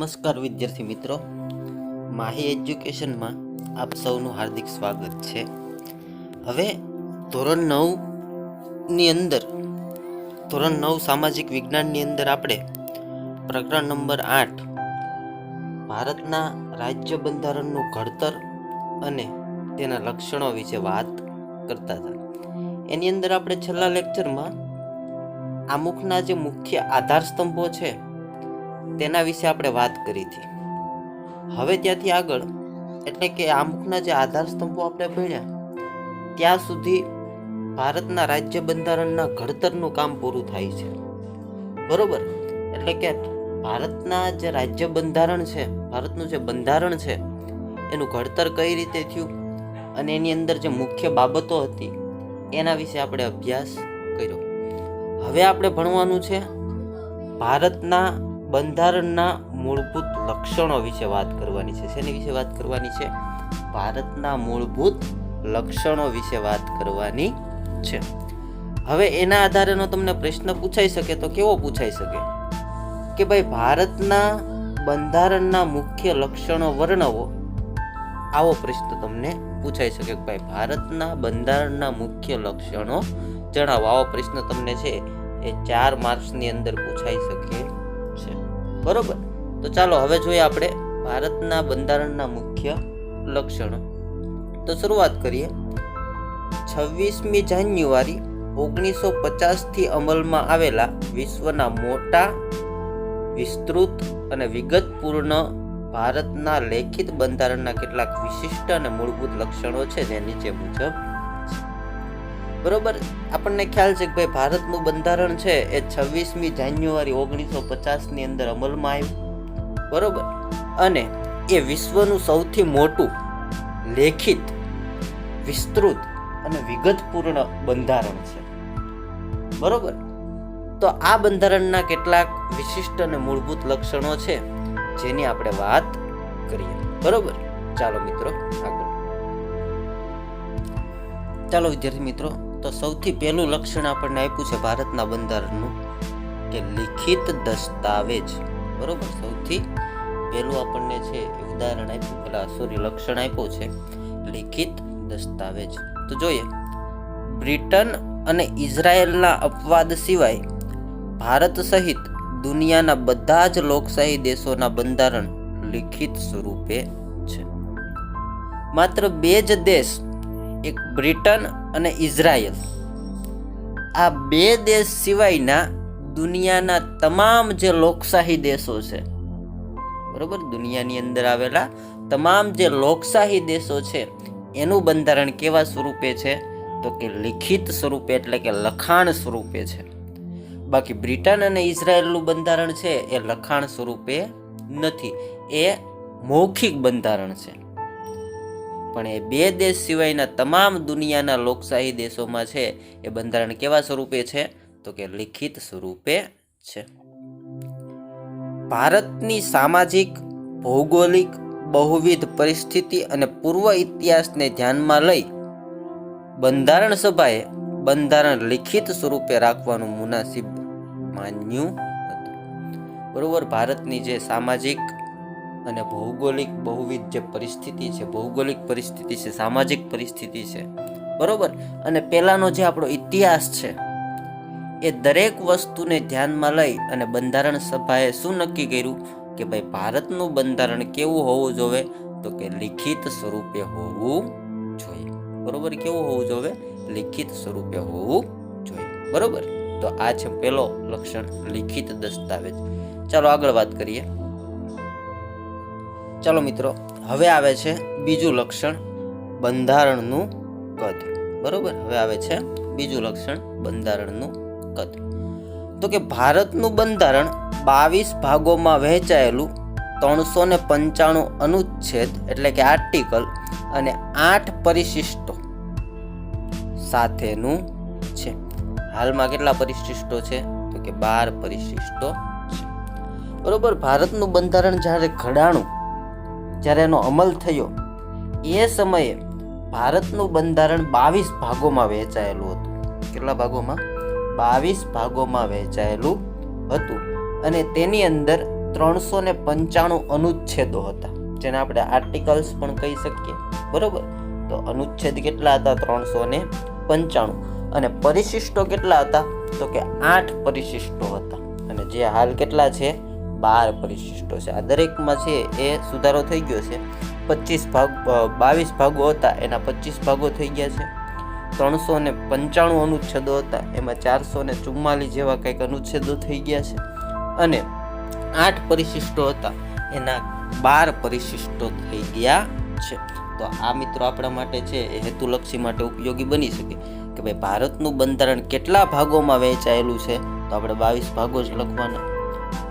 નમસ્કાર વિદ્યાર્થી મિત્રો, માહી એજ્યુકેશનમાં આપ સૌનું હાર્દિક સ્વાગત છે. હવે ધોરણ 9ની અંદર ધોરણ 9 સામાજિક વિજ્ઞાનની અંદર આપણે પ્રકરણ નંબર 8 ભારતના રાજ્ય બંધારણનું ઘડતર અને તેના લક્ષણો વિશે વાત કરતા હતા. એની અંદર આપણે છેલ્લા લેક્ચરમાં આમુખના જે મુખ્ય આધાર સ્તંભો છે તેના વિશે આપણે વાત કરી હતી. હવે ત્યાંથી આગળ એટલે કે આમુખના જે આધાર સ્તંભો આપણે ભણ્યા ત્યાં સુધી ભારતના રાજ્ય બંધારણના ઘડતરનું કામ પૂરું થાય છે. બરોબર, એટલે કે ભારતના જે રાજ્ય બંધારણ છે, ભારતનું જે બંધારણ છે એનું ઘડતર કઈ રીતે થયું અને એની અંદર જે મુખ્ય બાબતો હતી એના વિશે આપણે અભ્યાસ કર્યો. હવે આપણે ભણવાનું છે ભારતના બંધારણના મૂળભૂત લક્ષણો વિશે વાત કરવાની છે. શેની વિશે વાત કરવાની છે? ભારતના મૂળભૂત લક્ષણો વિશે વાત કરવાની છે. હવે એના આધારેનો તમને પ્રશ્ન પૂછાઈ શકે તો કેવો પૂછાઈ શકે કે ભાઈ ભારતના બંધારણના મુખ્ય લક્ષણો વર્ણવો. આવો પ્રશ્ન તમને પૂછાઈ શકે કે ભાઈ ભારતના બંધારણના મુખ્ય લક્ષણો જણાવો. આવો પ્રશ્ન તમને છે એ 4 માર્ક્સની અંદર પૂછાઈ શકે છે. બરોબર, તો ચાલો હવે જોઈએ આપણે ભારતના બંધારણના મુખ્ય લક્ષણો. તો શરૂઆત કરીએ. 26મી જાન્યુઆરી 1950 થી અમલમાં આવેલા વિશ્વના મોટા, વિસ્તૃત અને વિગતપૂર્ણ ભારતના લેખિત બંધારણના કેટલાક વિશિષ્ટ અને મૂળભૂત લક્ષણો છે જે નીચે મુજબ છે. બરોબર, આપણને ખ્યાલ છે કે ભાઈ ભારતનું બંધારણ છે એ 26મી જાન્યુઆરી 1950 ની અંદર અમલમાં આવ્યું. બરોબર, અને એ વિશ્વનું સૌથી મોટું, લેખિત, વિસ્તૃત અને વિગતપૂર્ણ બંધારણ છે. બરોબર, તો આ બંધારણના કેટલાક વિશિષ્ટ અને મૂળભૂત લક્ષણો છે જેની આપણે વાત કરીએ. બરોબર, ચાલો મિત્રો આગળ. ચાલો વિદ્યાર્થી મિત્રો, તો સૌથી પહેલું લક્ષણ આપણને આપ્યું છે ભારતના બંધારણનું કે લિખિત દસ્તાવેજ. બરોબર, સૌથી પહેલું આપણને છે ઉદાહરણ આપ્યું, લક્ષણ આપ્યું છે લિખિત દસ્તાવેજ. તો જોઈએ, બ્રિટન અને ઇઝરાયેલના અપવાદ સિવાય ભારત સહિત દુનિયાના બધા જ લોકશાહી દેશોના બંધારણ લિખિત સ્વરૂપે છે. માત્ર 2 જ દેશ, એક બ્રિટન અને ઇઝરાયલ, આ 2 દેશ સિવાયના દુનિયાના તમામ જે લોકશાહી દેશો છે, બરોબર, દુનિયાની અંદર આવેલા તમામ જે લોકશાહી દેશો છે એનું બંધારણ કેવા સ્વરૂપે છે? તો કે લિખિત સ્વરૂપે, એટલે કે લખાણ સ્વરૂપે છે. બાકી બ્રિટન અને ઇઝરાયલનું બંધારણ છે એ લખાણ સ્વરૂપે નથી, એ મૌખિક બંધારણ છે. પણ એ 2 દેશ સિવાયના તમામ દુનિયાના લોકશાહી દેશોમાં છે એ બંધારણ કેવા સ્વરૂપે છે? તો કે લિખિત સ્વરૂપે છે. ભારતની સામાજિક, ભૌગોલિક, બહુવિધ પરિસ્થિતિ અને પૂર્વ ઇતિહાસને ધ્યાનમાં લઈ બંધારણ સભાએ બંધારણ લિખિત સ્વરૂપે રાખવાનું મુનાસિબ માન્યું હતું. બરોબર, ભારતની જે સામાજિક અને ભૌગોલિક બહુવિધ જે પરિસ્થિતિ છે, ભૌગોલિક પરિસ્થિતિ છે, સામાજિક પરિસ્થિતિ છે, બરોબર, અને પહેલાનો જે આપણો ઇતિહાસ છે એ દરેક વસ્તુને ધ્યાનમાં લઈ અને બંધારણ સભાએ શું નક્કી કર્યું કે ભાઈ ભારતનું બંધારણ કેવું હોવું જોઈએ? તો કે લિખિત સ્વરૂપે હોવું જોઈએ. બરોબર, કેવું હોવું જોઈએ? લિખિત સ્વરૂપે હોવું જોઈએ. બરોબર, તો આ છે પહેલો લક્ષણ, લિખિત દસ્તાવેજ. ચાલો આગળ વાત કરીએ. ચાલો મિત્રો, હવે આવે છે બીજું લક્ષણ, બંધારણનું કદ. બરોબર, હવે આવે છે બીજું લક્ષણ, બંધારણનું કદ. તો કે ભારતનું બંધારણ 22 ભાગોમાં વહેંચાયેલું, 395 અનુચ્છેદ એટલે કે આર્ટિકલ અને 8 પરિશિષ્ટો સાથેનું છે. હાલમાં કેટલા પરિશિષ્ટો છે? તો કે 12 પરિશિષ્ટો છે. બરોબર, ભારતનું બંધારણ જ્યારે ઘડાણું, જ્યારે એનો અમલ થયો એ સમયે ભારતનું બંધારણ 22 ભાગોમાં વહેંચાયેલું હતું. કેટલા ભાગોમાં? 22 ભાગોમાં વહેંચાયેલું હતું. અને તેની અંદર 395 અનુચ્છેદો હતા, જેને આપણે આર્ટિકલ્સ પણ કહી શકીએ. બરોબર, તો અનુચ્છેદ કેટલા હતા? 395. અને પરિશિષ્ટો કેટલા હતા? તો કે 8 પરિશિષ્ટો હતા. અને જે હાલ કેટલા છે? 12 પરિશિષ્ટો છે. આ દરેકમાં છે એ સુધારો થઈ ગયો છે. 22 ભાગો હતા, એના 25 ભાગો થઈ ગયા છે. 395 અનુચ્છેદો હતા, એમાં 444 જેવા કંઈક અનુચ્છેદો થઈ ગયા છે. અને 8 પરિશિષ્ટો હતા, એના 12 પરિશિષ્ટો થઈ ગયા છે. તો આ મિત્રો આપણા માટે છે એ હેતુલક્ષી માટે ઉપયોગી બની શકે કે ભાઈ ભારતનું બંધારણ કેટલા ભાગોમાં વહેંચાયેલું છે. તો આપણે 22 ભાગો જ લખવાના.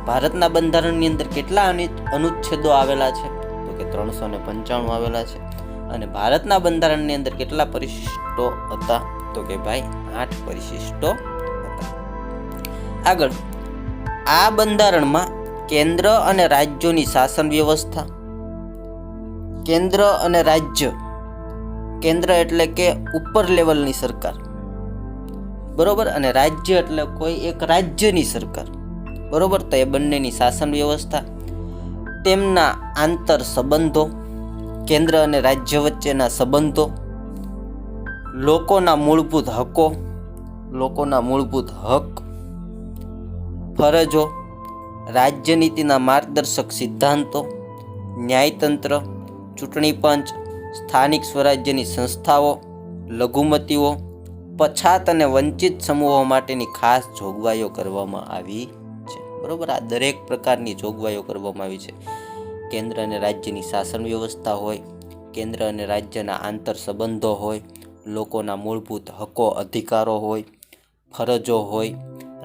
ભારતના બંધારણની અંદર કેટલા અનુચ્છેદો આવેલા છે? તો કે 395 આવેલા છે. અને ભારતના બંધારણની અંદર કેટલા પરિશિષ્ટો હતા? તો કે ભાઈ 8 પરિશિષ્ટો હતા. આગળ, આ બંધારણમાં કેન્દ્ર અને રાજ્યોની શાસન વ્યવસ્થા, કેન્દ્ર અને રાજ્ય, કેન્દ્ર એટલે કે ઉપર લેવલની સરકાર, બરોબર, અને રાજ્ય એટલે કોઈ એક રાજ્યની સરકાર, બરોબર, તો એ બંનેની શાસન વ્યવસ્થા, તેમના આંતર સંબંધો, કેન્દ્ર અને રાજ્ય વચ્ચેના સંબંધો, લોકોના મૂળભૂત હકો, લોકોના મૂળભૂત હક, ફરજો, રાજ્યનીતિના માર્ગદર્શક સિદ્ધાંતો, ન્યાયતંત્ર, ચૂંટણી પંચ, સ્થાનિક સ્વરાજ્યની સંસ્થાઓ, લઘુમતીઓ, પછાત અને વંચિત સમૂહો માટેની ખાસ જોગવાઈઓ કરવામાં આવી છે. બરોબર, આ દરેક પ્રકારની જોગવાઈઓ કરવામાં આવી છે. કેન્દ્ર અને રાજ્યની શાસન વ્યવસ્થા હોય, કેન્દ્ર અને રાજ્યના આંતર સંબંધો હોય, લોકોના મૂળભૂત હકો અધિકારો હોય, ફરજો હોય,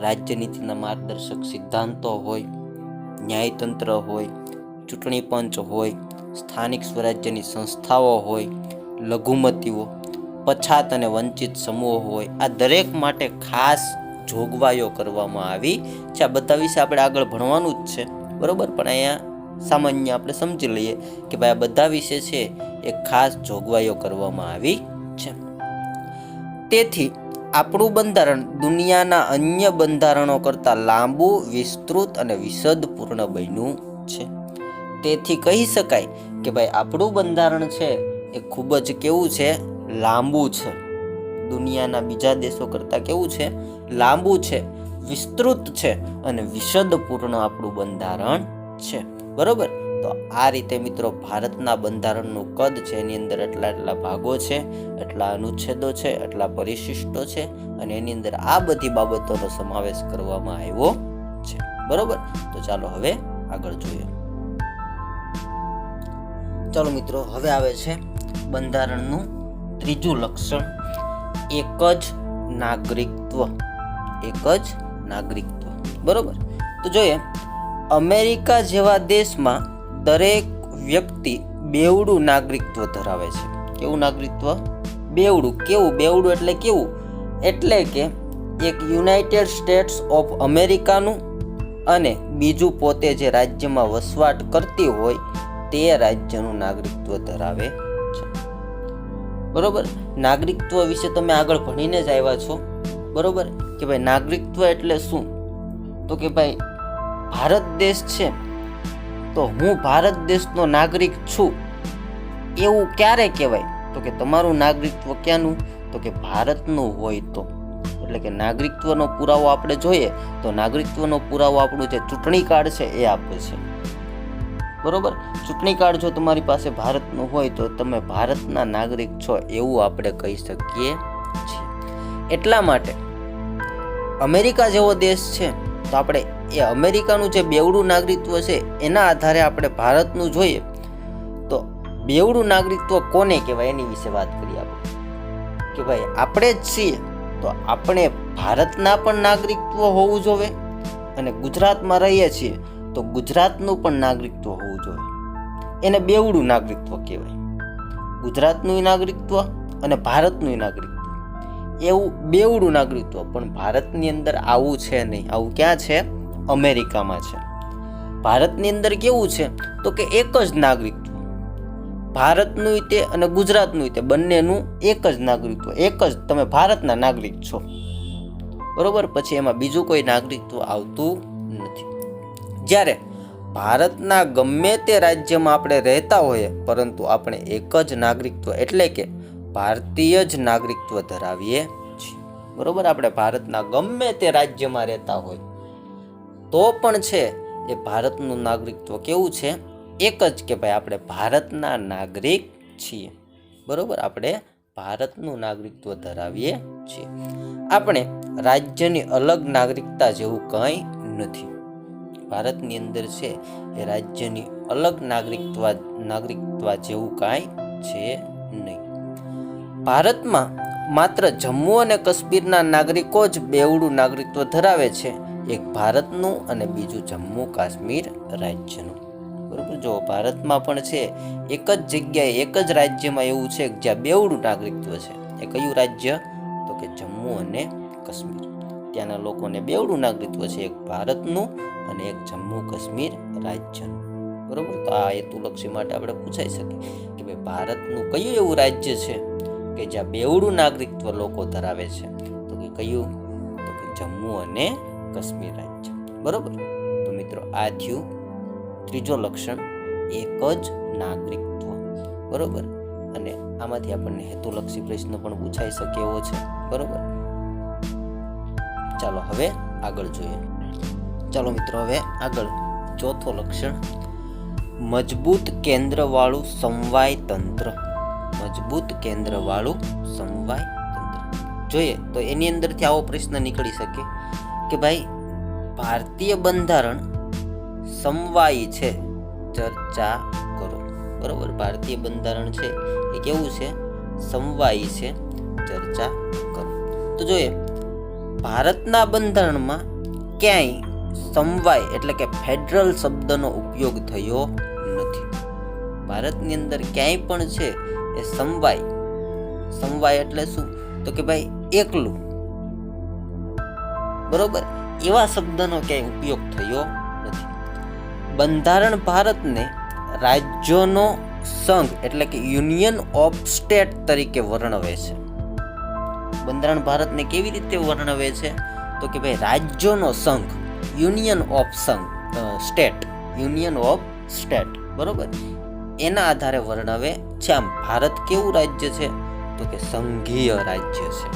રાજ્યનીતિના માર્ગદર્શક સિદ્ધાંતો હોય, ન્યાયતંત્ર હોય, ચૂંટણી પંચ હોય, સ્થાનિક સ્વરાજ્યની સંસ્થાઓ હોય, લઘુમતીઓ, પછાત અને વંચિત સમૂહો હોય, આ દરેક માટે ખાસ જોગવાઈઓ કરવામાં આવી છે. આ બધા વિશે આપણે આગળ ભણવાનું જ છે, બરોબર, પણ અહીંયા સામાન્ય આપણે સમજી લઈએ કે ભાઈ આ બધા વિશે છે એ ખાસ જોગવાઈઓ કરવામાં આવી છે. તેથી આપણું બંધારણ દુનિયાના અન્ય બંધારણો કરતાં લાંબુ, વિસ્તૃત અને વિશદપૂર્ણ બન્યું છે. તેથી કહી શકાય કે ભાઈ આપણું બંધારણ છે એ ખૂબ જ કેવું છે? લાંબુ છે. દુનિયાના બીજા દેશો કરતાં કેવું છે? લાંબુ છે, વિસ્તૃત છે અને વિશદપૂર્ણ આપણું બંધારણ છે. બરોબર, તો આ રીતે મિત્રો ભારતના બંધારણનું કદ છે, એની અંદર એટલા ભાગો છે, એટલા અનુચ્છેદો છે, એટલા પરિશિષ્ટો છે, અને એની અંદર આ બધી બાબતોનો સમાવેશ કરવામાં આવ્યો છે. બરોબર, તો ચાલો હવે આગળ જોઈએ. ચાલો મિત્રો, હવે આવે છે બંધારણનું ત્રીજું લક્ષણ, એક જ નાગરિકત્વ. એક જ નાગરિકત્વ. બરોબર, તો જોઈએ, અમેરિકા જેવા દેશમાં દરેક વ્યક્તિ બેવડું નાગરિકત્વ ધરાવે છે. કેવું નાગરિકત્વ? બેવડું. કેવું બેવડું એટલે કેવું? એટલે કે એક યુનાઇટેડ સ્ટેટ્સ ઓફ અમેરિકાનું અને બીજું પોતે જે રાજ્યમાં વસવાટ કરતી હોય તે રાજ્યનું નાગરિકત્વ ધરાવે છે. બરોબર, નાગરિકત્વ વિશે તમે આગળ ભણીને જ આવ્યા છો. બરોબર, કે ભાઈ નાગરિકત્વ એટલે શું? તો કે ભાઈ ભારત દેશ છે તો હું ભારત દેશનો નાગરિક છું એવું ક્યારે કહેવાય? તો કે તમારું નાગરિકત્વ ક્યાંનું? તો કે ભારતનું હોય તો. એટલે કે નાગરિકત્વનો પુરાવો આપણે જોઈએ તો નાગરિકત્વનો પુરાવો આપણું જે ચૂંટણી કાર્ડ છે એ આપે છે. બરોબર, ચૂંટણી કાર્ડ જો તમારી પાસે ભારતનું હોય તો તમે ભારતના નાગરિક છો એવું આપણે કહી શકીએ છીએ. એટલા માટે અમેરિકા જેવો દેશ છે તો આપણે એ અમેરિકાનું જે બેવડું નાગરિકત્વ છે એના આધારે આપણે ભારતનું જોઈએ તો બેવડું નાગરિકત્વ કોને કહેવાય એની વિશે વાત કરીએ આપણે. કે ભાઈ આપણે જ છીએ તો આપણે ભારતના પણ નાગરિકત્વ હોવું જોઈએ, અને ગુજરાતમાં રહીએ છીએ તો ગુજરાતનું પણ નાગરિકત્વ હોવું જોઈએ. એને બેવડું નાગરિકત્વ કહેવાય. ગુજરાતનું નાગરિકત્વ અને ભારતનું નાગરિકત્વ એવું બેવડું નાગરિકત્વ. પણ ભારતની અંદર આવું છે નહીં. આવું ક્યાં છે? અમેરિકામાં છે. ભારતની અંદર કેવું છે તો કે એક જ નાગરિકત્વ, ભારતનું તે અને ગુજરાતનું તે બંનેનું એક જ નાગરિકત્વ. એક જ, તમે ભારતના નાગરિક છો. બરોબર, પછી એમાં બીજું કોઈ નાગરિકત્વ આવતું નથી. જ્યારે ભારતના ગમે તે રાજ્યમાં આપણે રહેતા હોઈએ પરંતુ આપણે એક જ નાગરિકત્વ એટલે કે ભારતીય જ નાગરિકત્વ ધરાવીએ છીએ. બરોબર, આપણે ભારતના ગમે તે રાજ્યમાં રહેતા હોય તો પણ છે એ ભારતનું નાગરિકત્વ કેવું છે? એક જ કે ભાઈ આપણે ભારતના નાગરિક છીએ. બરોબર, આપણે ભારતનું નાગરિકત્વ ધરાવીએ છીએ. આપણે રાજ્યની અલગ નાગરિકતા જેવું કંઈ નથી. ભારતની અંદર છે એ રાજ્યની અલગ નાગરિકત્વ જેવું કાંઈ છે નહીં. ભારતમાં માત્ર જમ્મુ અને કાશ્મીરના નાગરિકો જ બેવડું નાગરિકત્વ ધરાવે છે, એક ભારતનું અને બીજું જમ્મુ કાશ્મીર રાજ્યનું. બરોબર, જો ભારતમાં પણ છે એક જ જગ્યાએ એક જ રાજ્યમાં એવું છે જ્યાં બેવડું નાગરિકત્વ છે. એ કયું રાજ્ય? તો કે જમ્મુ અને કાશ્મીર. ત્યાંના લોકોને બેવડું નાગરિકત્વ છે, એક ભારતનું અને એક જમ્મુ કાશ્મીર રાજ્યનું. બરોબર, તો આ હેતુલક્ષી માટે આપણે પૂછાઈ શકીએ કે ભાઈ ભારતનું કયું એવું રાજ્ય છે કે જ્યાં બેવડું નાગરિકત્વ લોકો ધરાવે છે? તો કે કયું? તો કે જમ્મુ અને કાશ્મીર રાજ્ય. બરોબર, તો મિત્રો આ થયું ત્રીજો લક્ષણ, એક જ નાગરિકત્વ. બરોબર, અને આમાંથી આપણને હેતુલક્ષી પ્રશ્ન પણ પૂછાઈ શકે એવો છે. બરોબર, ચાલો હવે આગળ જોઈએ. ચાલો મિત્રો, હવે આગળ ચોથો લક્ષણ, મજબૂત કેન્દ્રવાળું સમવાય તંત્ર. મજબૂત કેન્દ્રવાળું સમવાય તંત્ર જોઈએ તો એની અંદરથી આવો પ્રશ્ન નીકળી શકે કે ભાઈ ભારતીય બંધારણ સમવાયી છે, ચર્ચા કરો. બરોબર, ભારતીય બંધારણ છે એ કેવું છે? સમવાયી છે, ચર્ચા કરો. તો જોઈએ, ભારતના બંધારણમાં ક્યાંય સમવાય એટલે કે ફેડરલ શબ્દનો ઉપયોગ થયો નથી. ભારતની અંદર ક્યાંય પણ છે એ સમવાય એટલે શું? તો કે ભાઈ એકલું. બરોબર, એવા શબ્દનો ક્યાંય ઉપયોગ થયો નથી. બંધારણ ભારતને રાજ્યોનો સંઘ એટલે કે યુનિયન ઓફ સ્ટેટ તરીકે વર્ણવે છે. બંધારણ ભારતને કેવી રીતે વર્ણવે છે? તો કે ભાઈ રાજ્યોનો સંઘ, યુનિયન ઓફ સ્ટેટ. બરોબર, એના આધારે વર્ણવે છે. આમ ભારત કેવું રાજ્ય છે? તો કે સંઘીય રાજ્ય છે.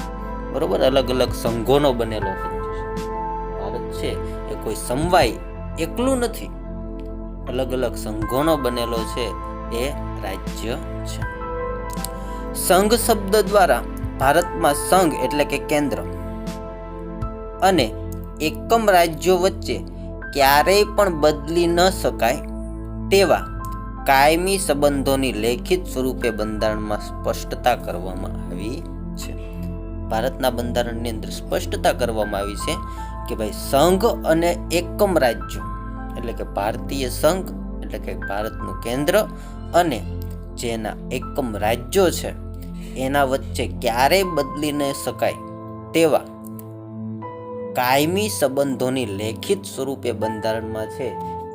બરોબર, અલગ અલગ સંઘોનો બનેલો રાજ્ય છે. ભારત છે એ કોઈ સમવાય એકલું નથી, અલગ અલગ સંઘોનો બનેલો છે એ રાજ્ય છે. સંઘ શબ્દ દ્વારા ભારતમાં સંઘ એટલે કે કેન્દ્ર અને એકમ રાજ્યો વચ્ચે ક્યારેય પણ બદલી ન શકાય તેવા કાયમી સંબંધોની લેખિત સ્વરૂપે બંધારણમાં સ્પષ્ટતા કરવામાં આવી છે. ભારતના બંધારણની અંદર સ્પષ્ટતા કરવામાં આવી છે કે ભાઈ સંઘ અને એકમ રાજ્યો એટલે કે ભારતીય સંઘ એટલે કે ભારતનું કેન્દ્ર અને જેના એકમ રાજ્યો છે એના વચ્ચે ક્યારેય બદલી ન શકાય તેવા કાયમી સંબંધોની લેખિત સ્વરૂપે બંધારણમાં છે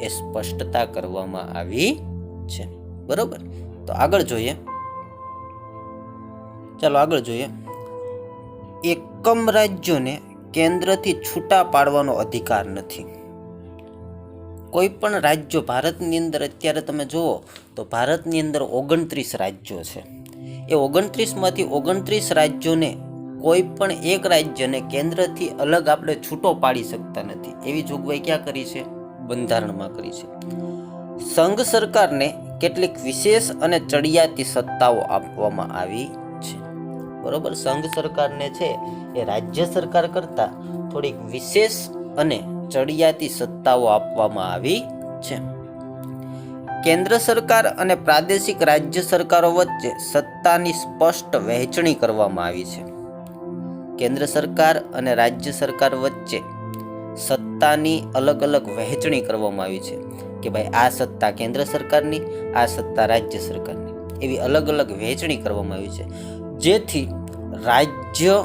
એ સ્પષ્ટતા કરવામાં આવી છે. બરોબર, તો આગળ જોઈએ. ચાલો આગળ જોઈએ. એકમ રાજ્યોને કેન્દ્રથી છૂટા પાડવાનો અધિકાર નથી. કોઈ પણ રાજ્યો ભારતની અંદર અત્યારે તમે જુઓ તો ભારતની અંદર 29 રાજ્યો છે. એ 29માંથી 29 રાજ્યોને કોઈ પણ એક રાજ્યને કેન્દ્રથી અલગ આપણે છૂટો પાડી શકતા નથી. એવી જોગવાઈ ક્યાં કરી છે? બંધારણમાં કરી છે. સંઘ સરકારને કેટલીક વિશેષ અને ચડિયાતી સત્તાઓ આપવામાં આવી છે. બરોબર, સંઘ સરકારને છે એ રાજ્ય સરકાર કરતા થોડીક વિશેષ અને ચડિયાતી સત્તાઓ આપવામાં આવી છે. કેન્દ્ર સરકાર અને પ્રાદેશિક રાજ્ય સરકારો વચ્ચે સત્તાની સ્પષ્ટ વહેંચણી કરવામાં આવી છે. કેન્દ્ર સરકાર અને રાજ્ય સરકાર વચ્ચે સત્તાની અલગ અલગ વહેંચણી કરવામાં આવી છે કે ભાઈ આ સત્તા કેન્દ્ર સરકારની, આ સત્તા રાજ્ય સરકારની, એવી અલગ અલગ વહેંચણી કરવામાં આવી છે, જેથી રાજ્ય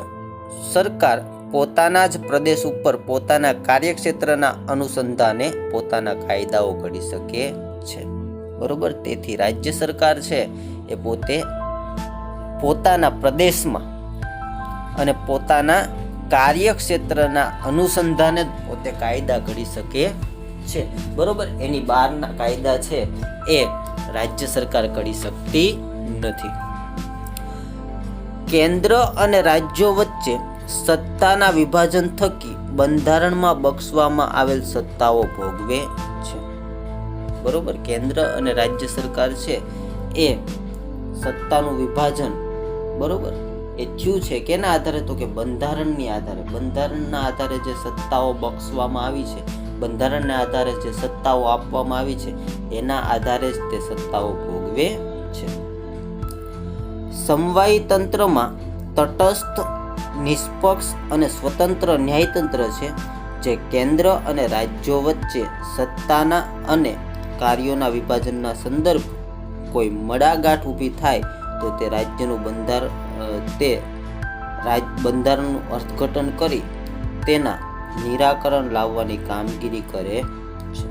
સરકાર પોતાના જ પ્રદેશ ઉપર પોતાના કાર્યક્ષેત્રના અનુસંધાને પોતાના કાયદાઓ ઘડી શકે છે. બરોબર, તેથી રાજ્ય સરકાર છે એ પોતાના પ્રદેશમાં અને પોતાના કાર્યક્ષેત્રના અનુસંધાને જ પોતે કાયદા ઘડી શકે છે, બરોબર. એની બહારના કાયદા છે એ રાજ્ય સરકાર કરી શકતી નથી. કેન્દ્ર અને રાજ્યો વચ્ચે સત્તાના વિભાજન થકી બંધારણમાં બક્ષવામાં આવેલ સત્તાઓ ભોગવે છે, બરોબર. કેન્દ્ર અને રાજ્ય સરકાર છે એ સત્તાનું વિભાજન, બરોબર, એ થયું છે કેના આધારે? તો કે બંધારણની આધારે. બંધારણના આધારે જે સત્તાઓ બક્ષવામાં આવી છે, બંધારણના આધારે જે સત્તાઓ આપવામાં આવી છે, એના આધારે જ તે સત્તાઓ ભોગવે છે. સમવાયી તંત્રમાં તટસ્થ, નિષ્પક્ષ અને સ્વતંત્ર ન્યાયતંત્ર છે, જે કેન્દ્ર અને રાજ્યો વચ્ચે સત્તાના અને કાર્યોના વિભાજનના સંદર્ભ કોઈ મડાગાંઠ ઊભી થાય તો તે રાજ્યનું બંધારણનું અર્થઘટન કરી તેના નિરાકરણ લાવવાની કામગીરી કરે છે,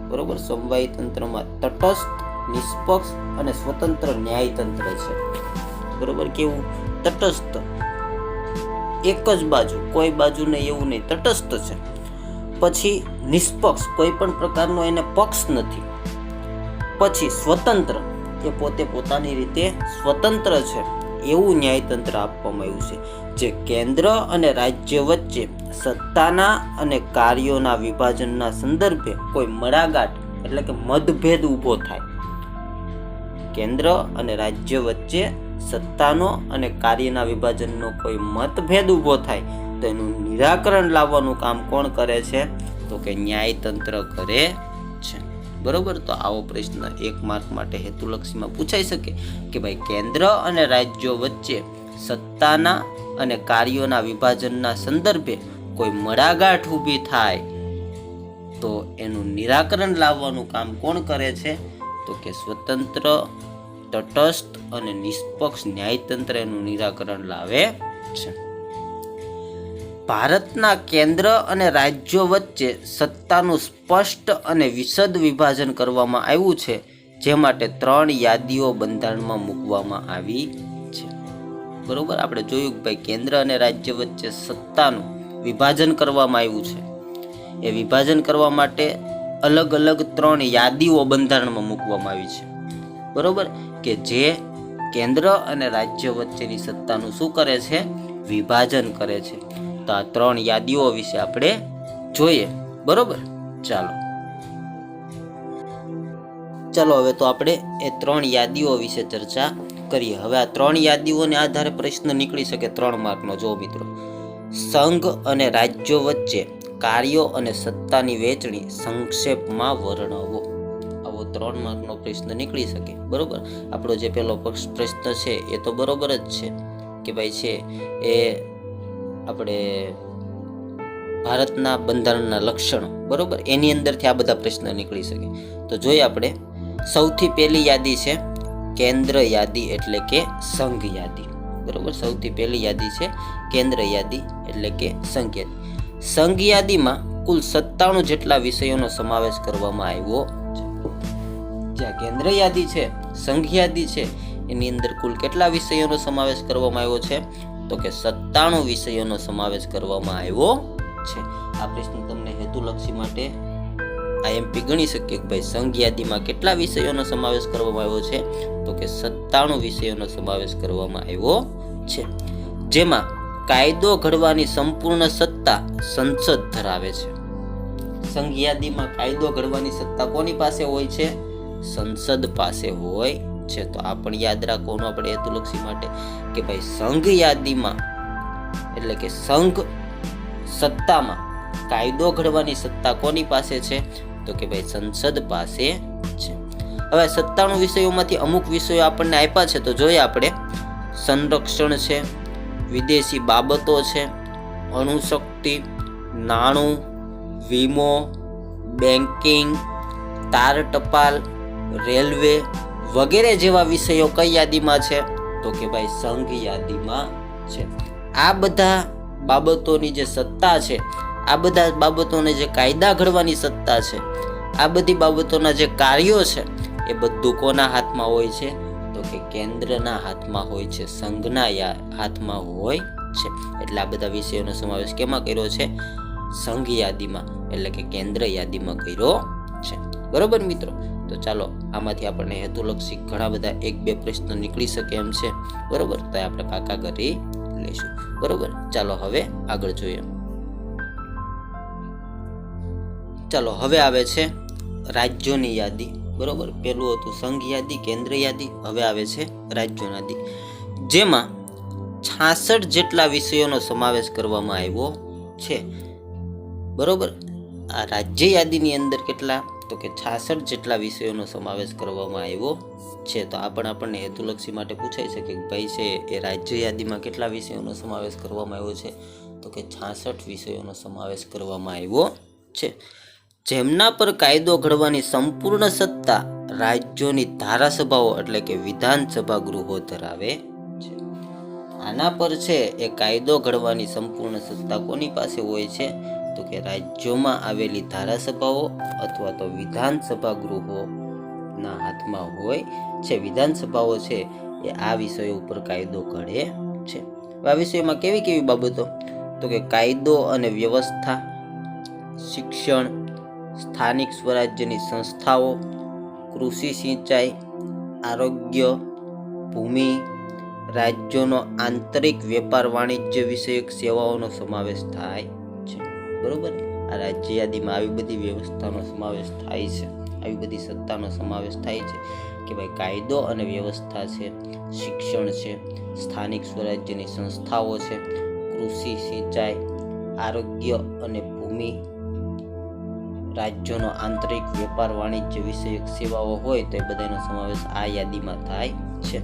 બરોબર. સમવાયી તંત્રમાં તટસ્થ, નિષ્પક્ષ અને સ્વતંત્ર ન્યાયતંત્ર છે, બરોબર. કેવું? તટસ્થ, એક જ બાજુ, કોઈ બાજુને એવું નહીં, તટસ્થ છે. પછી નિષ્પક્ષ, કોઈ પણ પ્રકારનો એને પક્ષ નથી. પછી સ્વતંત્ર, એ પોતે પોતાની રીતે સ્વતંત્ર છે, એવું ન્યાયતંત્ર આપવામાં આવ્યું છે, જે કેન્દ્ર અને રાજ્ય વચ્ચે સત્તાના અને કાર્યોના વિભાજનના સંદર્ભે કોઈ મડાગાંઠ એટલે કે મતભેદ ઊભો થાય. કેન્દ્ર અને રાજ્ય વચ્ચે સત્તાનો અને કાર્યના વિભાજનનો કોઈ મતભેદ ઊભો થાય તો એનું નિરાકરણ લાવવાનું કામ કોણ કરે છે? તો કે ન્યાયતંત્ર કરે છે, બરોબર. તો આવો પ્રશ્ન 1 માર્ક માટે હેતુલક્ષીમાં પૂછાઈ શકે કે ભાઈ કેન્દ્ર અને રાજ્યો વચ્ચે સત્તાના અને કાર્યોના વિભાજનના સંદર્ભે કોઈ મડાગાંઠ ઊભી થાય તો એનું નિરાકરણ લાવવાનું કામ કોણ કરે છે? તો કે સ્વતંત્ર, તટસ્થ અને નિષ્પક્ષ ન્યાયતંત્ર એનું નિરાકરણ લાવે છે. ભારતના કેન્દ્ર અને રાજ્યો વચ્ચે સત્તાનું સ્પષ્ટ અને વિશદ વિભાજન કરવામાં આવ્યું છે, જે માટે 3 યાદીઓ બંધારણમાં મૂકવામાં આવી છે, બરોબર. આપણે જોયું કે ભાઈ કેન્દ્ર અને રાજ્ય વચ્ચે સત્તાનું વિભાજન કરવામાં આવ્યું છે. એ વિભાજન કરવા માટે અલગ અલગ 3 યાદીઓ બંધારણમાં મૂકવામાં આવી છે, બરોબર, કે જે કેન્દ્ર અને રાજ્ય વચ્ચેની સત્તાનું શું કરે છે? વિભાજન કરે છે. તો આ 3 યાદીઓ વિશે આપણે જોઈએ, બરોબર. ચાલો હવે તો આપણે એ 3 યાદીઓ વિશે ચર્ચા કરીએ. હવે આ 3 યાદીઓને આધારે પ્રશ્ન નીકળી શકે 3 માર્કનો. જો મિત્રો, સંઘ અને રાજ્યો વચ્ચે કાર્યો અને સત્તાની વહેંચણી સંક્ષેપમાં વર્ણવો. આવો 3 માર્કનો પ્રશ્ન નીકળી શકે, બરોબર. આપણો જે પહેલો પ્રશ્ન છે એ તો બરોબર જ છે કે ભાઈ છે એ આપણે ભારતના બંધારણના લક્ષણો, બરોબર, એની અંદરથી આ બધા પ્રશ્ન નીકળી શકે. તો જોઈએ આપણે. સૌથી પહેલી યાદી છે કેન્દ્ર યાદી એટલે કે સંઘ યાદી, બરોબર. સૌથી પહેલી યાદી છે કેન્દ્ર યાદી એટલે કે સંઘ યાદી. સંઘ યાદીમાં કુલ 97 જેટલા વિષયોનો સમાવેશ કરવામાં આવ્યો છે. જ્યાં કેન્દ્ર યાદી છે, સંઘ યાદી છે, એની અંદર કુલ કેટલા વિષયોનો સમાવેશ કરવામાં આવ્યો છે? તો કે 97 વિષયોનો સમાવેશ કરવામાં આવ્યો છે. આ પ્રશ્ન તમને હેતુલક્ષી માટે આઈએમપી ગણી શકીએ કે ભાઈ સંઘ યાદીમાં કેટલા વિષયોનો સમાવેશ કરવામાં આવ્યો છે? તો કે 97 વિષયોનો સમાવેશ કરવામાં આવ્યો છે, જેમાં કાયદો ઘડવાની સંપૂર્ણ સત્તા સંસદ ધરાવે છે. સંઘ યાદીમાં કાયદો ઘડવાની સત્તા કોની પાસે હોય છે? સંસદ પાસે હોય છે. તો આ પણ યાદ રાખવાનું આપણે હેતુલક્ષી માટે કે ભાઈ સંઘ યાદીમાં એટલે કે સંઘ સત્તામાં કાયદો ઘડવાની સત્તા કોની પાસે છે? તો કે ભાઈ સંસદ પાસે છે. હવે 97 વિષયોમાંથી અમુક વિષયો આપણને આપ્યા છે, તો જોઈએ આપણે. સંરક્ષણ છે, વિદેશી બાબતો છે, અણુશક્તિ, નાણું, વીમો, બેન્કિંગ, તાર ટપાલ, રેલવે વગેરે જેવા વિષયો કઈ યાદીમાં છે? તો કે ભાઈ સંઘ યાદીમાં છે. આ બધા બાબતોની જે સત્તા છે, આ બધા બાબતોને જે કાયદા ઘડવાની સત્તા છે, આ બધી બાબતોના જે કાર્યો છે, એ બધું કોના હાથમાં હોય છે? તો કે કેન્દ્રના હાથમાં હોય છે, સંઘના હાથમાં હોય છે. એટલે આ બધા વિષયોનો સમાવેશ કેમાં કર્યો છે? સંઘ યાદીમાં એટલે કે કેન્દ્ર યાદીમાં કર્યો છે. બરોબર મિત્રો, તો ચાલો આમાંથી આપણને હેતુલક્ષી ઘણા બધા 1-2 પ્રશ્નો નીકળી શકે એમ છે. બરોબર, તો આપણે પાકા કરી લઈશું. બરોબર, ચાલો હવે આગળ જોઈએ. ચાલો હવે આવે છે રાજ્યોની યાદી. બરોબર, પેલું હતું સંઘ યાદી, કેન્દ્ર યાદી, હવે આવે છે રાજ્યોની યાદી, જેમાં 66 જેટલા વિષયોનો સમાવેશ કરવામાં આવ્યો છે. બરોબર, આ રાજ્ય યાદીની અંદર કેટલા, તો કે 66 જેટલા વિષયોનો સમાવેશ કરવામાં આવ્યો છે. તો આપણને હેતુલક્ષી માટે પૂછાય છે કે ભાઈ છે એ રાજ્ય યાદીમાં કેટલા વિષયોનો સમાવેશ કરવામાં આવ્યો છે, તો કે 66 વિષયોનો સમાવેશ કરવામાં આવ્યો છે. જેમના પર કાયદો ઘડવાની સંપૂર્ણ સત્તા રાજ્યોની ધારાસભાઓ એટલે કે વિધાનસભા ગૃહો ધરાવે છે. આના પર છે એ કાયદો ઘડવાની સંપૂર્ણ સત્તા કોની પાસે હોય છે, તો કે રાજ્યોમાં આવેલી ધારાસભાઓ અથવા તો વિધાનસભા ગૃહોના હાથમાં હોય છે. વિધાનસભાઓ છે એ આ વિષયો ઉપર કાયદો ઘડે છે. આ વિષયોમાં કેવી કેવી બાબતો, તો કે કાયદો અને વ્યવસ્થા, શિક્ષણ, સ્થાનિક સ્વરાજ્યની સંસ્થાઓ, કૃષિ સિંચાઈ, આરોગ્ય, ભૂમિ, રાજ્યોનો આંતરિક વેપાર વાણિજ્ય વિષયક સેવાઓનો સમાવેશ થાય છે. બરોબર, આ રાજ્ય યાદીમાં આવી બધી વ્યવસ્થાનો સમાવેશ થાય છે, આવી બધી સત્તાનો સમાવેશ થાય છે કે ભાઈ કાયદો અને વ્યવસ્થા છે, શિક્ષણ છે, સ્થાનિક સ્વરાજ્યની સંસ્થાઓ છે, કૃષિ સિંચાઈ, આરોગ્ય અને ભૂમિ, રાજ્યોનો આંતરિક વેપાર વાણિજ્ય વિષયક સેવાઓ હોય તો એ બધાનો સમાવેશ આ યાદીમાં થાય છે.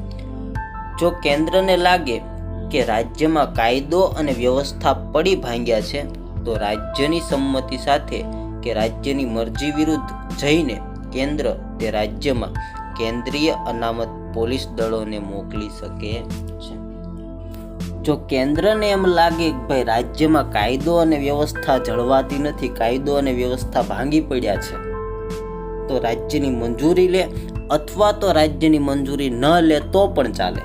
જો કેન્દ્રને લાગે કે રાજ્યમાં કાયદો અને વ્યવસ્થા પડી ભાંગ્યા છે તો રાજ્યની સંમતિ સાથે કે રાજ્યની મરજી વિરુદ્ધ જઈને કેન્દ્ર તે રાજ્યમાં કેન્દ્રીય અનામત પોલીસ દળોને મોકલી શકે છે. જો કેન્દ્રને એમ લાગે કે ભાઈ રાજ્યમાં કાયદો અને વ્યવસ્થા જળવાતી નથી, કાયદો અને વ્યવસ્થા ભાંગી પડ્યા છે, તો રાજ્યની મંજૂરી લે અથવા તો રાજ્યની મંજૂરી ન લે તો પણ ચાલે.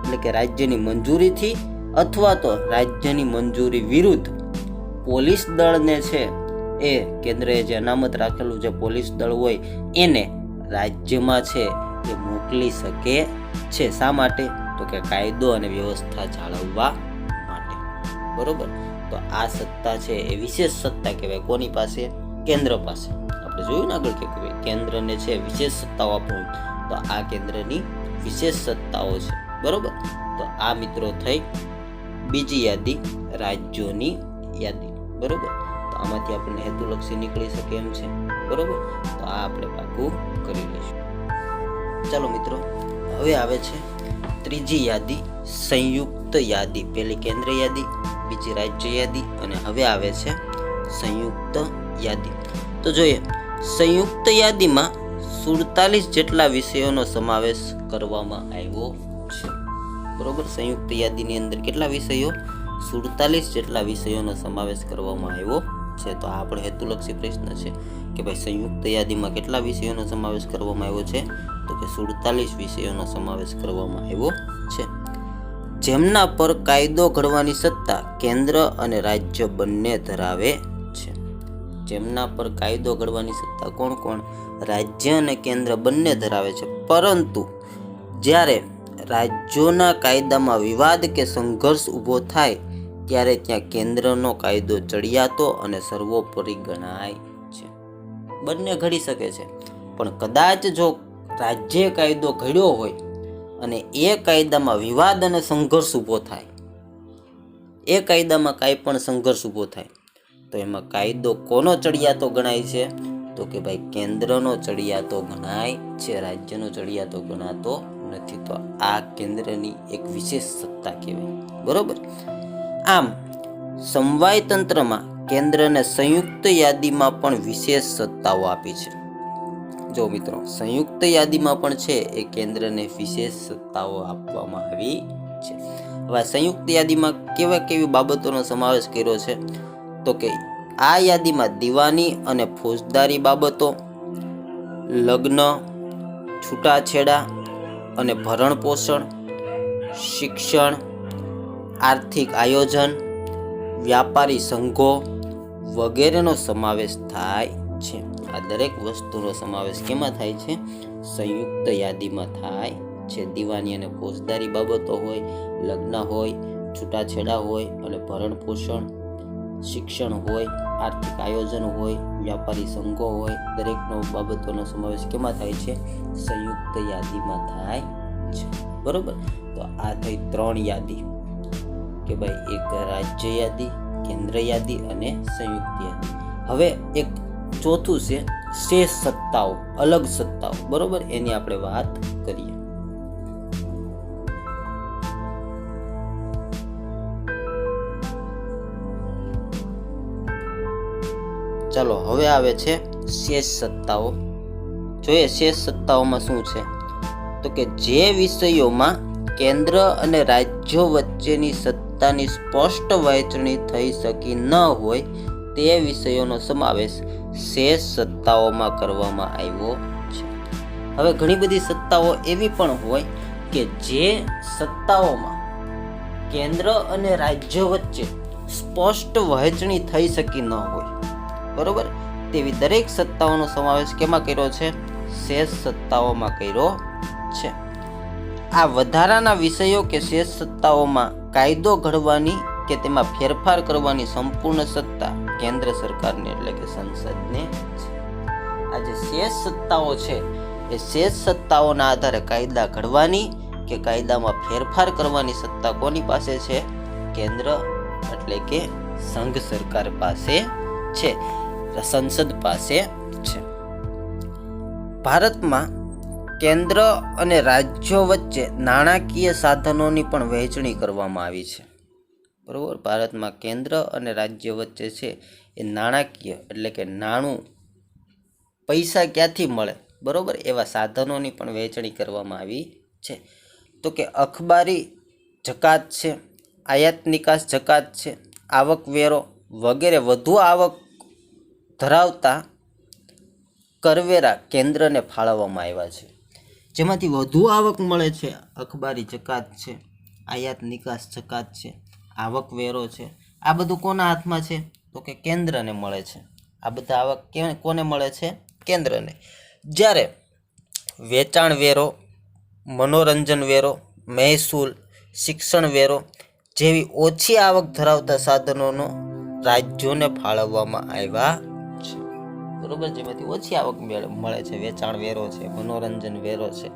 એટલે કે રાજ્યની મંજૂરીથી અથવા તો રાજ્યની મંજૂરી વિરુદ્ધ પોલીસ દળને છે એ કેન્દ્રએ જે અનામત રાખેલું જે પોલીસ દળ હોય એને રાજ્યમાં છે એ મોકલી શકે છે. શા માટે, તો કે કાયદો અને વ્યવસ્થા જાળવવા માટે. બરોબર, તો આ સત્તા છે એ વિશેષ સત્તા કહેવાય. કોની પાસે, કેન્દ્ર પાસે. આપણે જોયું ને આગળ કે ભાઈ કેન્દ્રને છે વિશેષ સત્તાઓ આપવી, તો આ કેન્દ્રની વિશેષ સત્તાઓ છે. બરોબર, તો આ મિત્રો થઈ બીજી યાદી, રાજ્યોની યાદી. બરોબર, તો આમાંથી આપણને હેતુલક્ષી નીકળી શકે એમ છે. બરોબર, તો આ આપણે પાકું કરી લઈશું. ચાલો મિત્રો, હવે આવે છે ત્રીજી યાદી, સંયુક્ત યાદી. પહેલી કેન્દ્ર યાદી, બીજી રાજ્ય યાદી અને હવે આવે છે સંયુક્ત યાદી. તો જોઈએ, સંયુક્ત યાદીમાં 47 જેટલા વિષયોનો સમાવેશ કરવામાં આવ્યો છે. બરોબર, સંયુક્ત યાદીની અંદર કેટલા વિષયો, 47 જેટલા વિષયોનો સમાવેશ કરવામાં આવ્યો છે. તો આ આપણો હેતુલક્ષી પ્રશ્ન છે કે ભાઈ સંયુક્ત યાદીમાં કેટલા વિષયોનો સમાવેશ કરવામાં આવ્યો છે, તો કે 47 વિષયોનો સમાવેશ કરવામાં આવ્યો છે. જેમના પર કાયદો ઘડવાની સત્તા કેન્દ્ર અને રાજ્ય બંને ધરાવે છે. જેમના પર કાયદો ઘડવાની સત્તા કોણ કોણ, રાજ્ય અને કેન્દ્ર બંને ધરાવે છે. પરંતુ જ્યારે રાજ્યોના કાયદામાં વિવાદ કે સંઘર્ષ ઊભો થાય ત્યારે ત્યાં કેન્દ્રનો કાયદો ચડિયાતો અને સર્વોપરી ગણાય છે. બંને ઘડી શકે છે, પણ કદાચ જો રાજ્ય કાયદો ઘડ્યો હોય અને એ કાયદામાં વિવાદ અને સંઘર્ષ ઊભો થાય, એ કાયદામાં કાંઈ પણ સંઘર્ષ ઊભો થાય તો એમાં કાયદો કોનો ચડિયાતો ગણાય છે, તો કે ભાઈ કેન્દ્રનો ચડિયાતો ગણાય છે, રાજ્યનો ચડિયાતો ગણાતો નથી. તો આ કેન્દ્રની એક વિશેષ સત્તા કહેવાય. બરોબર, આમ સમવાય તંત્રમાં કેન્દ્રને સંયુક્ત યાદીમાં પણ વિશેષ સત્તાઓ આપી છે. જો મિત્રો, સંયુક્ત યાદીમાં પણ છે એ કેન્દ્રને વિશેષ સત્તાઓ આપવામાં આવી છે. હવે સંયુક્ત યાદીમાં કેવી બાબતોનો સમાવેશ કર્યો છે, તો કે આ યાદીમાં દીવાની અને ફોજદારી બાબતો, લગ્ન, છૂટાછેડા અને ભરણ પોષણ, શિક્ષણ, આર્થિક આયોજન, વ્યાપારી સંઘો, વગેરેનો સમાવેશ થાય છે. આ દરેક વસ્તુનો સમાવેશ કેમાં થાય છે? સંયુક્ત યાદીમાં થાય છે. દીવાની અને ફોજદારી બાબતો હોય, લગ્ન હોય, છૂટાછેડા હોય અને ભરણ પોષણ, શિક્ષણ હોય, આર્થિક આયોજન હોય, વ્યાપારી સંઘો હોય, દરેકનો બાબતોનો સમાવેશ કેમાં થાય છે? સંયુક્ત યાદીમાં થાય છે. બરોબર. તો આ થઈ 3 યાદી કે ભાઈ એક રાજ્ય યાદી, કેન્દ્ર યાદી અને સંયુક્ત યાદી. હવે એક ચોથું છે શેષ સત્તાઓ, અલગ સત્તાઓ. બરોબર, એની આપણે વાત કરીએ. ચાલો હવે આવે છે શેષ સત્તાઓ. જોઈએ શેષ સત્તાઓમાં શું છે, તો કે જે વિષયોમાં કેન્દ્ર અને રાજ્યો વચ્ચેની સત્તાની સ્પષ્ટ વહેંચણી થઈ શકી ન હોય તે વિષયોનો સમાવેશ શેષ સત્તાઓમાં કરવામાં આવ્યો છે. હવે ઘણી બધી સત્તાઓ એવી પણ હોય કે જે સત્તાઓમાં કેન્દ્ર અને રાજ્ય વચ્ચે સ્પષ્ટ વહેંચણી થઈ શકી ન હોય. બરોબર, તેવી દરેક સત્તાઓનો સમાવેશ કેમાં કર્યો છે? શેષ સત્તાઓમાં કર્યો છે. આ વધારાના વિષયો કે શેષ સત્તાઓમાં કાયદો ઘડવાની કે તેમાં ફેરફાર કરવાની સંપૂર્ણ સત્તા કેન્દ્ર સરકારને એટલે કે સંસદને છે. આ જે શેષ સત્તાઓ છે એ શેષ સત્તાઓના આધારે કાયદા ઘડવાની કે કાયદામાં ફેરફાર કરવાની સત્તા કોની પાસે છે? કેન્દ્ર એટલે કે સંઘ સરકાર પાસે છે, સંસદ પાસે છે. ભારતમાં કેન્દ્ર અને રાજ્યો વચ્ચે નાણાકીય સાધનોની પણ વહેંચણી કરવામાં આવી છે. બરોબર, ભારતમાં કેન્દ્ર અને રાજ્ય વચ્ચે છે એ નાણાકીય એટલે કે નાણું, પૈસા ક્યાંથી મળે, બરોબર, એવા સાધનોની પણ વહેંચણી કરવામાં આવી છે. તો કે અખબારી જકાત છે, આયાત નિકાસ જકાત છે, આવકવેરો વગેરે વધુ આવક ધરાવતા કરવેરા કેન્દ્રને ફાળવવામાં આવ્યા છે. જેમાંથી વધુ આવક મળે છે અખબારી જકાત છે, આયાત નિકાસ જકાત છે, આવકવેરો છે. આ બધું કોના હાથમાં છે? તો કે કેન્દ્રને મળે છે. આ બધા આવક કોને મળે છે? કેન્દ્રને. જ્યારે વેચાણ વેરો, મનોરંજન વેરો, મહેસૂલ, શિક્ષણ વેરો જેવી ઓછી આવક ધરાવતા સાધનોનો રાજ્યોને ફાળવવામાં આવ્યા છે. બરોબર, જેમાંથી ઓછી આવક મળે છે, વેચાણ વેરો છે, મનોરંજન વેરો છે,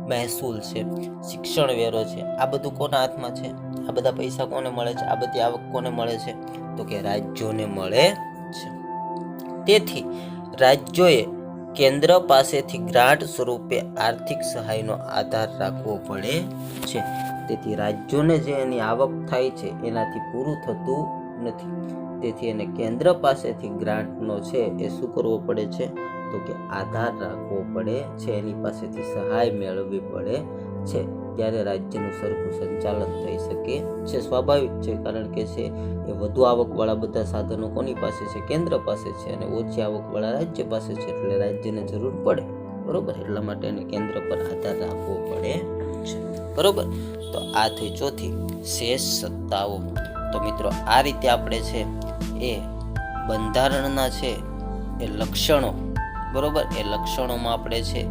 મહેસૂલ છે, શિક્ષણ વેરો છે. આ બધું કોના હાથમાં છે? આ બધા પૈસા કોને મળે છે? આ બધી આવક કોને મળે છે? તો કે રાજ્યોને મળે છે. તેથી રાજ્યોએ કેન્દ્ર પાસેથી ગ્રાન્ટ સ્વરૂપે આર્થિક સહાયનો આધાર રાખવો પડે છે. તેથી રાજ્યોને જે એની આવક થાય છે એનાથી પૂરું થતું નથી. તેથી એને કેન્દ્ર પાસેથી ગ્રાન્ટનો છે એ શું કરવો પડે છે? તો કે આધાર રાખવો પડે છે, એની પાસેથી સહાય મેળવવી પડે છે, ત્યારે રાજ્યનું સરખું સંચાલન થઈ શકે છે. સ્વાભાવિક છે, કારણ કે છે એ વધુ આવકવાળા બધા સાધનો કોની પાસે છે? કેન્દ્ર પાસે છે, અને ઓછી આવકવાળા રાજ્ય પાસે છે, એટલે રાજ્યને જરૂર પડે. બરોબર, એટલા માટે એને કેન્દ્ર પર આધાર રાખવો પડે છે. બરોબર, તો આ થઈ ચોથી શેષ સત્તાઓ. તો મિત્રો આ રીતે આપણે છે એ બંધારણના છે એ લક્ષણો, બરોબર, એ લક્ષણોમાં આપણે છે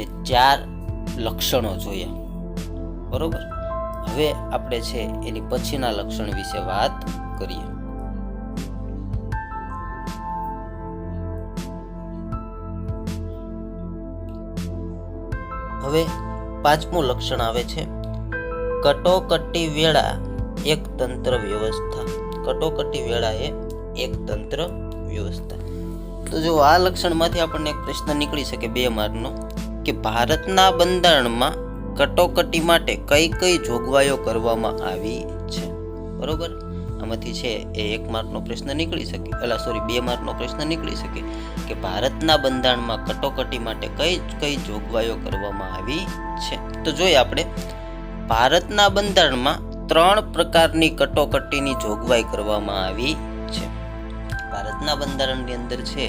એ 4 લક્ષણો જોયા. બરોબર, હવે આપણે છે એની પછીના લક્ષણ વિશે વાત કરીએ. હવે 5મું લક્ષણ આવે છે કટોકટી વેળા એક તંત્ર વ્યવસ્થા. કટોકટી વેળાએ એક તંત્ર વ્યવસ્થા. તો જો આ લક્ષણમાંથી આપણને એક પ્રશ્ન નીકળી શકે 2 માર્કનો કે ભારતના બંધારણમાં કટોકટી માટે કઈ કઈ જોગવાઈઓ કરવામાં આવી છે. બરોબર, આમાંથી છે એ 1 માર્કનો પ્રશ્ન નીકળી શકે, 2 માર્કનો પ્રશ્ન નીકળી શકે કે ભારતના બંધારણમાં કટોકટી માટે કઈ કઈ જોગવાઈઓ કરવામાં આવી છે. તો જોઈએ આપણે ભારતના બંધારણમાં 3 પ્રકારની કટોકટીની જોગવાઈ કરવામાં આવી છે. ભારતના બંધારણની અંદર છે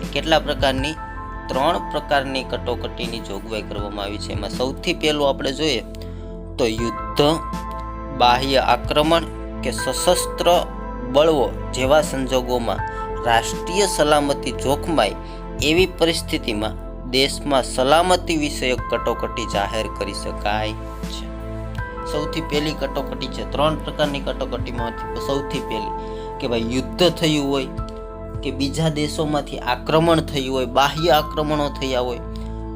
એ કેટલા પ્રકારની? 3 પ્રકારની કટોકટીની જોગવાઈ કરવામાં આવી છે. એમાં સૌથી પહેલું આપણે જોઈએ તો યુદ્ધ, બાહ્ય આક્રમણ કે સશસ્ત્ર બળવો જેવા સંજોગોમાં રાષ્ટ્રીય સલામતી જોખમાય એવી પરિસ્થિતિમાં દેશમાં સલામતી વિષયક કટોકટી જાહેર કરી શકાય છે. સૌથી પહેલી કટોકટી છે, 3 પ્રકારની કટોકટીમાંથી સૌથી પહેલી કે ભાઈ યુદ્ધ થયું હોય કે બીજા દેશોમાંથી આક્રમણ થયું હોય, બાહ્ય આક્રમણો થયા હોય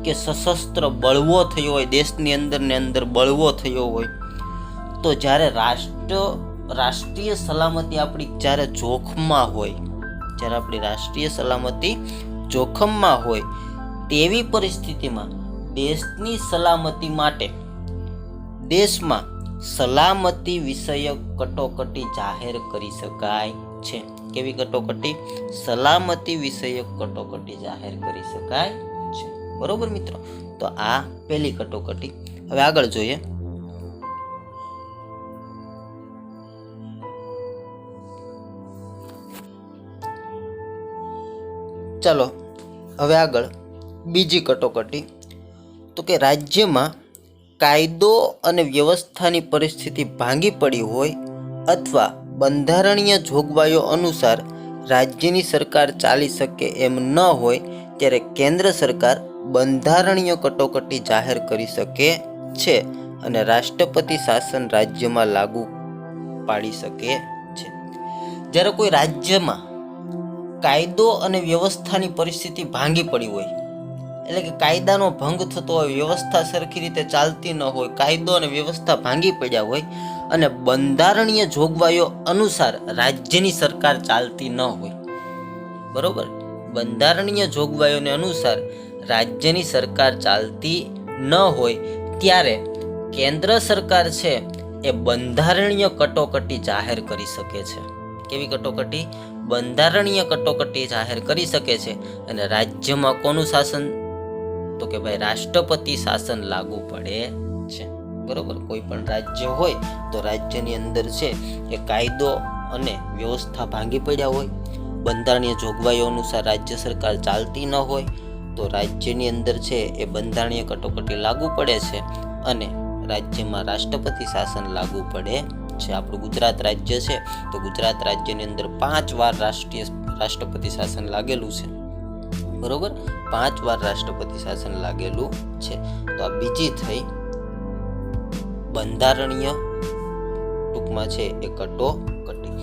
કે સશસ્ત્ર બળવો થયો હોય, દેશની અંદર ને અંદર બળવો થયો હોય, તો જ્યારે રાષ્ટ્રીય સલામતી આપણી જ્યારે જોખમમાં હોય, જ્યારે આપણી રાષ્ટ્રીય સલામતી જોખમમાં હોય તેવી પરિસ્થિતિમાં દેશની સલામતી માટે દેશમાં સલામતી વિષયક કટોકટી જાહેર કરી શકાય છે. કેવી કટોકટી? સલામતી વિષયક કટોકટી જાહેર કરી શકાય છે. બરોબર મિત્રો, તો આ પહેલી કટોકટી. હવે આગળ જોઈએ. ચાલો હવે આગળ બીજી કટોકટી, તો કે રાજ્યમાં કાયદો અને વ્યવસ્થાની પરિસ્થિતિ ભાંગી પડી હોય અથવા બંધારણીય જોગવાઈઓ અનુસાર રાજ્યની સરકાર ચાલી શકે એમ ન હોય ત્યારે કેન્દ્ર સરકાર બંધારણીય કટોકટી જાહેર કરી શકે છે અને રાષ્ટ્રપતિ શાસન રાજ્યમાં લાગુ પાડી શકે છે. જ્યારે કોઈ રાજ્યમાં કાયદો અને વ્યવસ્થાની પરિસ્થિતિ ભાંગી પડી હોય, એટલે કે કાયદાનો ભંગ થતો હોય, વ્યવસ્થા સરખી રીતે ચાલતી ન હોય, કાયદો અને વ્યવસ્થા ભાંગી પડ્યા હોય અને બંધારણીય જોગવાઈઓ અનુસાર રાજ્યની સરકાર ચાલતી ન હોય, બરોબર, બંધારણીય જોગવાઈઓને અનુસાર રાજ્યની સરકાર ચાલતી ન હોય ત્યારે કેન્દ્ર સરકાર છે એ બંધારણીય કટોકટી જાહેર કરી શકે છે. કેવી કટોકટી? બંધારણીય કટોકટી જાહેર કરી શકે છે અને રાજ્યમાં કોનું શાસન? તો કે ભાઈ રાષ્ટ્રપતિ શાસન લાગુ પડે છે. બરોબર, કોઈ પણ રાજ્ય હોય તો રાજ્યની અંદર છે એ કાયદો અને વ્યવસ્થા ભાંગી પડ્યા હોય, બંધારણીય જોગવાઈઓ અનુસાર રાજ્ય સરકાર ચાલતી ન હોય તો રાજ્યની અંદર છે એ બંધારણીય કટોકટી લાગુ પડે છે અને રાજ્યમાં રાષ્ટ્રપતિ શાસન લાગુ પડે છે. આપણું ગુજરાત રાજ્ય છે તો ગુજરાત રાજ્યની અંદર 5 વાર રાષ્ટ્રપતિ શાસન લાગેલું છે. બરોબર, 5 વાર રાષ્ટ્રપતિ શાસન લાગેલું છે. તો આ બીજી થઈ બંધારણીય ટૂંકમાં છે એ કટોકટી.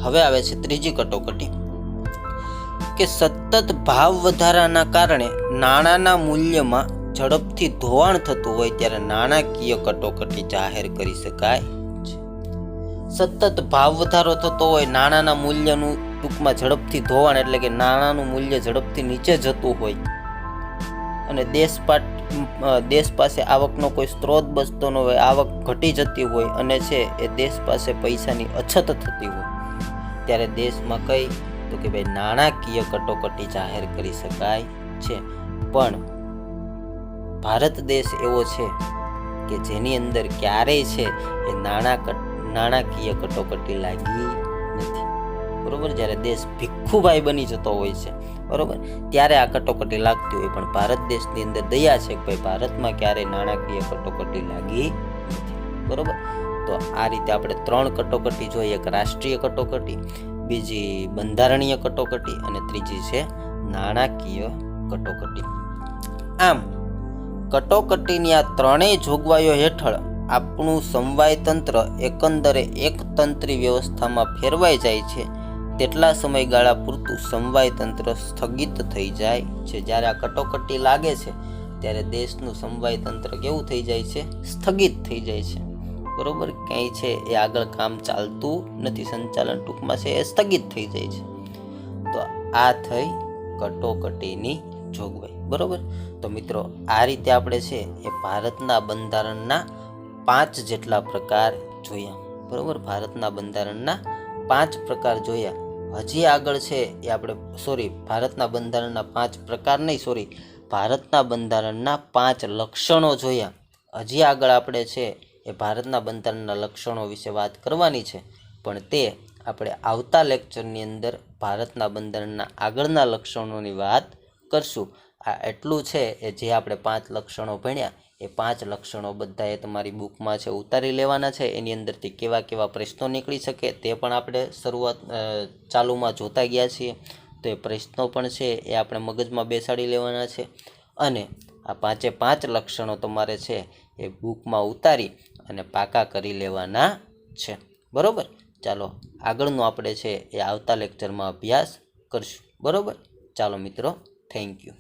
હવે આવે છે ત્રીજી કટોકટી કે સતત ભાવ વધારાના કારણે નાણાંના મૂલ્યમાં ઝડપથી ધોવાણ થતું હોય ત્યારે નાણાકીય કટોકટી જાહેર કરી શકાય છે. સતત ભાવ વધારો થતો હોય, નાણાંના મૂલ્યનું ટૂંકમાં ઝડપથી ધોવાણ એટલે કે નાણાંનું મૂલ્ય ઝડપથી નીચે જતું હોય અને દેશ પાસે આવકનો કોઈ સ્ત્રોત બચતો ન હોય, આવક ઘટી જતી હોય અને છે એ દેશ પાસે પૈસાની અછત થતી હોય ત્યારે દેશમાં કઈ? તો કે ભાઈ નાણાકીય કટોકટી જાહેર કરી શકાય છે. પણ ભારત દેશ એવો છે કે જેની અંદર ક્યારેય છે એ નાણાકીય કટોકટી લાગી નથી. બરોબર, જ્યારે દેશ ભિક્ષુભાઈ બની જતો હોય છે, બરોબર, ત્યારે આ કટોકટી લાગતી હોય. પણ ભારત દેશની અંદર દયા છે કે ભાઈ ભારતમાં ક્યારેય નાણાકીય કટોકટી લાગી નથી. બરોબર, તો આ રીતે આપણે 3 કટોકટી જોઈએ. એક રાષ્ટ્રીય કટોકટી, બીજી બંધારણીય કટોકટી અને ત્રીજી છે નાણાકીય કટોકટી. આમ કટોકટીની આ 3 જોગવાઈઓ હેઠળ આપણું સમવાય તંત્ર એકંદરે એકતંત્રી વ્યવસ્થામાં ફેરવાઈ જાય છે. તેટલા સમયગાળા પૂરતું સમવાય તંત્ર સ્થગિત થઈ જાય છે. જ્યારે આ કટોકટી લાગે છે ત્યારે દેશનું સમવાય તંત્ર કેવું થઈ જાય છે? સ્થગિત થઈ જાય છે. બરોબર, ક્યાંય છે એ આગળ કામ ચાલતું નથી, સંચાલન ટૂંકમાં છે એ સ્થગિત થઈ જાય છે. તો આ થઈ કટોકટીની જોગવાઈ. બરોબર, તો મિત્રો આ રીતે આપણે છે એ ભારતના બંધારણના 5 જેટલા પ્રકાર જોયા. બરોબર, ભારતના બંધારણના 5 પ્રકાર જોયા. હજી આગળ છે એ આપણે ભારતના બંધારણના 5 પ્રકાર નહીં, ભારતના બંધારણના 5 લક્ષણો જોયા. હજી આગળ આપણે છે એ ભારતના બંધારણના લક્ષણો વિશે વાત કરવાની છે, પણ તે આપણે આવતા લેક્ચરની અંદર ભારતના બંધારણના આગળના લક્ષણોની વાત કરશું. આ એટલું છે એ જે આપણે 5 લક્ષણો ભણ્યા એ 5 લક્ષણો બધાએ તમારી બુકમાં છે ઉતારી લેવાના છે. એની અંદરથી કેવા કેવા પ્રશ્નો નીકળી શકે તે પણ આપણે ચાલુમાં જોતા ગયા છીએ. તો એ પ્રશ્નો પણ છે એ આપણે મગજમાં બેસાડી લેવાના છે અને આ 5 લક્ષણો તમારે છે એ બુકમાં ઉતારી અને પાકા કરી લેવાના છે. બરાબર, ચાલો આગળનું આપણે છે એ આવતા લેક્ચરમાં અભ્યાસ કરશું. બરાબર, ચાલો મિત્રો, થેન્ક યુ.